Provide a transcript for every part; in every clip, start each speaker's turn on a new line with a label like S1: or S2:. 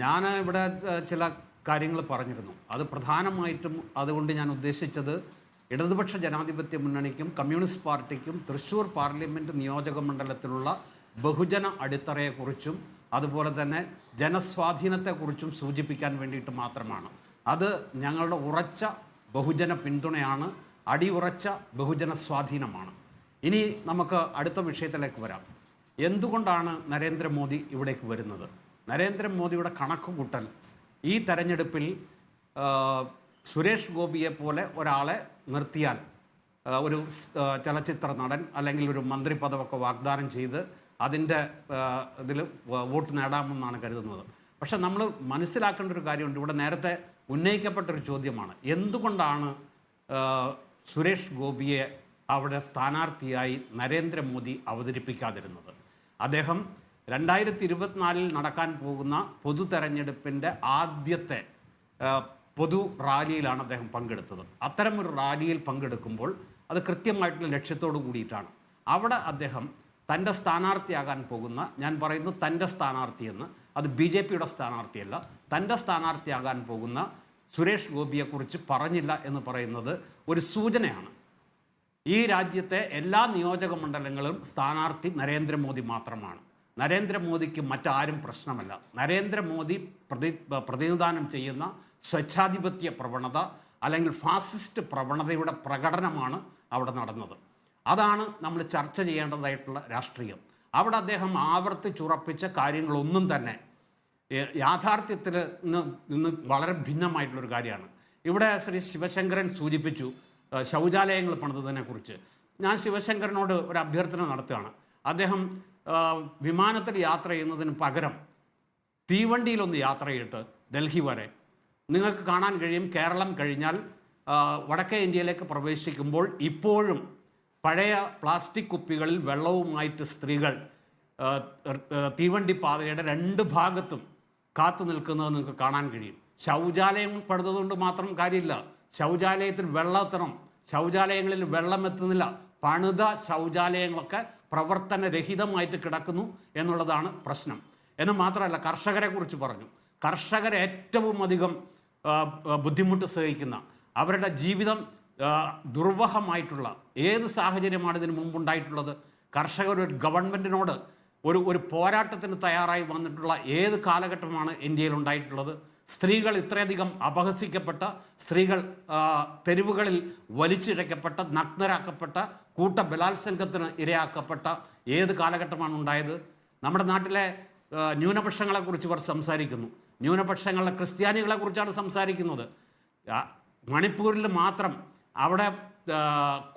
S1: ഞാൻ ഇവിടെ ചില കാര്യങ്ങൾ പറഞ്ഞിരുന്നു. അത് പ്രധാനമായിട്ടും അതുകൊണ്ട് ഞാൻ ഉദ്ദേശിച്ചത് ഇടതുപക്ഷ ജനാധിപത്യ മുന്നണിക്കും കമ്മ്യൂണിസ്റ്റ് പാർട്ടിക്കും തൃശ്ശൂർ പാർലമെൻറ്റ് നിയോജക മണ്ഡലത്തിലുള്ള ബഹുജന അടിത്തറയെക്കുറിച്ചും അതുപോലെ തന്നെ ജനസ്വാധീനത്തെക്കുറിച്ചും സൂചിപ്പിക്കാൻ വേണ്ടിയിട്ട് മാത്രമാണ്. അത് ഞങ്ങളുടെ ഉറച്ച ബഹുജന പിന്തുണയാണ്, അടിയുറച്ച ബഹുജന സ്വാധീനമാണ്. ഇനി നമുക്ക് അടുത്ത വിഷയത്തിലേക്ക് വരാം. എന്തുകൊണ്ടാണ് നരേന്ദ്രമോദി ഇവിടേക്ക് വരുന്നത്? നരേന്ദ്രമോദിയുടെ കണക്കുകൂട്ടൽ ഈ തെരഞ്ഞെടുപ്പിൽ സുരേഷ് ഗോപിയെ പോലെ ഒരാളെ നിർത്തിയാൽ ഒരു ചലച്ചിത്ര നടൻ അല്ലെങ്കിൽ ഒരു മന്ത്രി പദമൊക്കെ വാഗ്ദാനം ചെയ്ത് അതിൻ്റെ ഇതിൽ വോട്ട് നേടാമെന്നാണ് കരുതുന്നത്. പക്ഷെ നമ്മൾ മനസ്സിലാക്കേണ്ട ഒരു കാര്യമുണ്ട്. ഇവിടെ നേരത്തെ ഉന്നയിക്കപ്പെട്ടൊരു ചോദ്യമാണ്, എന്തുകൊണ്ടാണ് സുരേഷ് ഗോപിയെ അവിടെ സ്ഥാനാർത്ഥിയായി നരേന്ദ്രമോദി അവതരിപ്പിക്കാതിരുന്നത്? അദ്ദേഹം 2024 നടക്കാൻ പോകുന്ന പൊതു തെരഞ്ഞെടുപ്പിൻ്റെ ആദ്യത്തെ പൊതു റാലിയിലാണ് അദ്ദേഹം പങ്കെടുത്തത്. അത്തരമൊരു റാലിയിൽ പങ്കെടുക്കുമ്പോൾ അത് കൃത്യമായിട്ടുള്ള ലക്ഷ്യത്തോടു കൂടിയിട്ടാണ്. അവിടെ അദ്ദേഹം തൻ്റെ സ്ഥാനാർത്ഥിയാകാൻ പോകുന്ന, ഞാൻ പറയുന്നു തൻ്റെ സ്ഥാനാർത്ഥിയെന്ന്, അത് BJPയുടെ സ്ഥാനാർത്ഥിയല്ല, തൻ്റെ സ്ഥാനാർത്ഥിയാകാൻ പോകുന്ന സുരേഷ് ഗോപിയെക്കുറിച്ച് പറഞ്ഞില്ല എന്ന് പറയുന്നത് ഒരു സൂചനയാണ്. ഈ രാജ്യത്തെ എല്ലാ നിയോജക മണ്ഡലങ്ങളും സ്ഥാനാർത്ഥി നരേന്ദ്രമോദി മാത്രമാണ്. നരേന്ദ്രമോദിക്ക് മറ്റാരും പ്രശ്നമല്ല. നരേന്ദ്രമോദി പ്രതിനിധാനം ചെയ്യുന്ന സ്വച്ഛാധിപത്യ പ്രവണത അല്ലെങ്കിൽ ഫാസിസ്റ്റ് പ്രവണതയുടെ പ്രകടനമാണ് അവിടെ നടന്നത്. അതാണ് നമ്മൾ ചർച്ച ചെയ്യേണ്ടതായിട്ടുള്ള രാഷ്ട്രീയം. അവിടെ അദ്ദേഹം ആവർത്തിച്ചുറപ്പിച്ച കാര്യങ്ങളൊന്നും തന്നെ യാഥാർത്ഥ്യത്തിൽ നിന്ന് വളരെ ഭിന്നമായിട്ടുള്ളൊരു കാര്യമാണ്. ഇവിടെ ശ്രീ ശിവശങ്കരൻ സൂചിപ്പിച്ചു ശൗചാലയങ്ങൾ പണിതതിനെക്കുറിച്ച്. ഞാൻ ശിവശങ്കരനോട് ഒരു അഭ്യർത്ഥന നടത്തുകയാണ്. അദ്ദേഹം വിമാനത്തിൽ യാത്ര ചെയ്യുന്നതിന് പകരം തീവണ്ടിയിലൊന്ന് യാത്ര ചെയ്തിട്ട് ഡൽഹി വരെ നിങ്ങൾക്ക് കാണാൻ കഴിയും. കേരളം കഴിഞ്ഞാൽ വടക്കേ ഇന്ത്യയിലേക്ക് പ്രവേശിക്കുമ്പോൾ ഇപ്പോഴും പഴയ പ്ലാസ്റ്റിക് കുപ്പികളിൽ വെള്ളവുമായിട്ട് സ്ത്രീകൾ തീവണ്ടി പാതയുടെ 2 ഭാഗത്തും കാത്തു നിൽക്കുന്നത് നിങ്ങൾക്ക് കാണാൻ കഴിയും. ശൗചാലയം പണിതുകൊണ്ട് മാത്രം കാര്യമില്ല. ശൗചാലയത്തിൽ വെള്ളം എത്തണം. ശൗചാലയങ്ങളിൽ വെള്ളം എത്തുന്നില്ല. പണിത ശൗചാലയങ്ങളൊക്കെ പ്രവർത്തനരഹിതമായിട്ട് കിടക്കുന്നു എന്നുള്ളതാണ് പ്രശ്നം. എന്ന് മാത്രമല്ല, കർഷകരെ കുറിച്ച് പറഞ്ഞു. കർഷകർ ഏറ്റവും അധികം ബുദ്ധിമുട്ട് സഹിക്കുന്ന, അവരുടെ ജീവിതം ദുർവഹമായിട്ടുള്ള ഏത് സാഹചര്യമാണ് ഇതിനു മുമ്പുണ്ടായിട്ടുള്ളത്? കർഷകർ ഒരു ഗവൺമെൻറ്റിനോട് ഒരു പോരാട്ടത്തിന് തയ്യാറായി വന്നിട്ടുള്ള ഏത് കാലഘട്ടമാണ് ഇന്ത്യയിൽ ഉണ്ടായിട്ടുള്ളത്? സ്ത്രീകൾ ഇത്രയധികം അപഹസിക്കപ്പെട്ട, സ്ത്രീകൾ തെരുവുകളിൽ വലിച്ചിഴക്കപ്പെട്ട, നഗ്നരാക്കപ്പെട്ട, കൂട്ട ബലാത്സംഗത്തിന് ഇരയാക്കപ്പെട്ട ഏത് കാലഘട്ടമാണ് ഉണ്ടായത്? നമ്മുടെ നാട്ടിലെ ന്യൂനപക്ഷങ്ങളെക്കുറിച്ച് ഇവർ സംസാരിക്കുന്നു. ന്യൂനപക്ഷങ്ങളിലെ ക്രിസ്ത്യാനികളെക്കുറിച്ചാണ് സംസാരിക്കുന്നത്. മണിപ്പൂരിൽ മാത്രം അവിടെ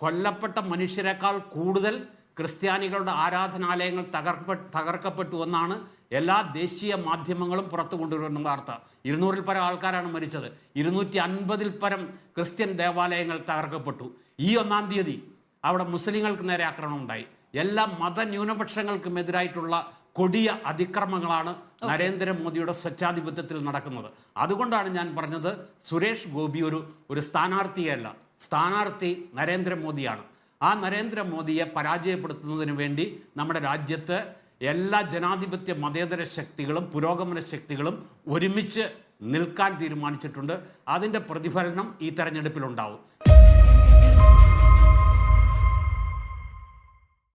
S1: കൊല്ലപ്പെട്ട മനുഷ്യരെക്കാൾ കൂടുതൽ ക്രിസ്ത്യാനികളുടെ ആരാധനാലയങ്ങൾ തകർക്കപ്പെട്ടു എന്നാണ് എല്ലാ ദേശീയ മാധ്യമങ്ങളും പുറത്തു കൊണ്ടുവരുന്ന വാർത്ത. 200-ൽ പരം ആൾക്കാരാണ് മരിച്ചത്. 250-ൽ പരം ക്രിസ്ത്യൻ ദേവാലയങ്ങൾ തകർക്കപ്പെട്ടു. ഈ 1-ാം തീയതി അവിടെ മുസ്ലിങ്ങൾക്ക് നേരെ ആക്രമണം ഉണ്ടായി. എല്ലാ മതന്യൂനപക്ഷങ്ങൾക്കുമെതിരായിട്ടുള്ള കൊടിയ അതിക്രമങ്ങളാണ് നരേന്ദ്രമോദിയുടെ സ്വച്ഛാധിപത്യത്തിൽ നടക്കുന്നത്. അതുകൊണ്ടാണ് ഞാൻ പറഞ്ഞത് സുരേഷ് ഗോപി ഒരു സ്ഥാനാർത്ഥിയല്ല, സ്ഥാനാർത്ഥി നരേന്ദ്രമോദിയാണ്. ആ നരേന്ദ്രമോദിയെ പരാജയപ്പെടുത്തുന്നതിന് വേണ്ടി നമ്മുടെ രാജ്യത്ത് എല്ലാ ജനാധിപത്യ മതേതര ശക്തികളും പുരോഗമന ശക്തികളും ഒരുമിച്ച് നിൽക്കാൻ തീരുമാനിച്ചിട്ടുണ്ട്. അതിൻ്റെ പ്രതിഫലനം ഈ തെരഞ്ഞെടുപ്പിലുണ്ടാവും.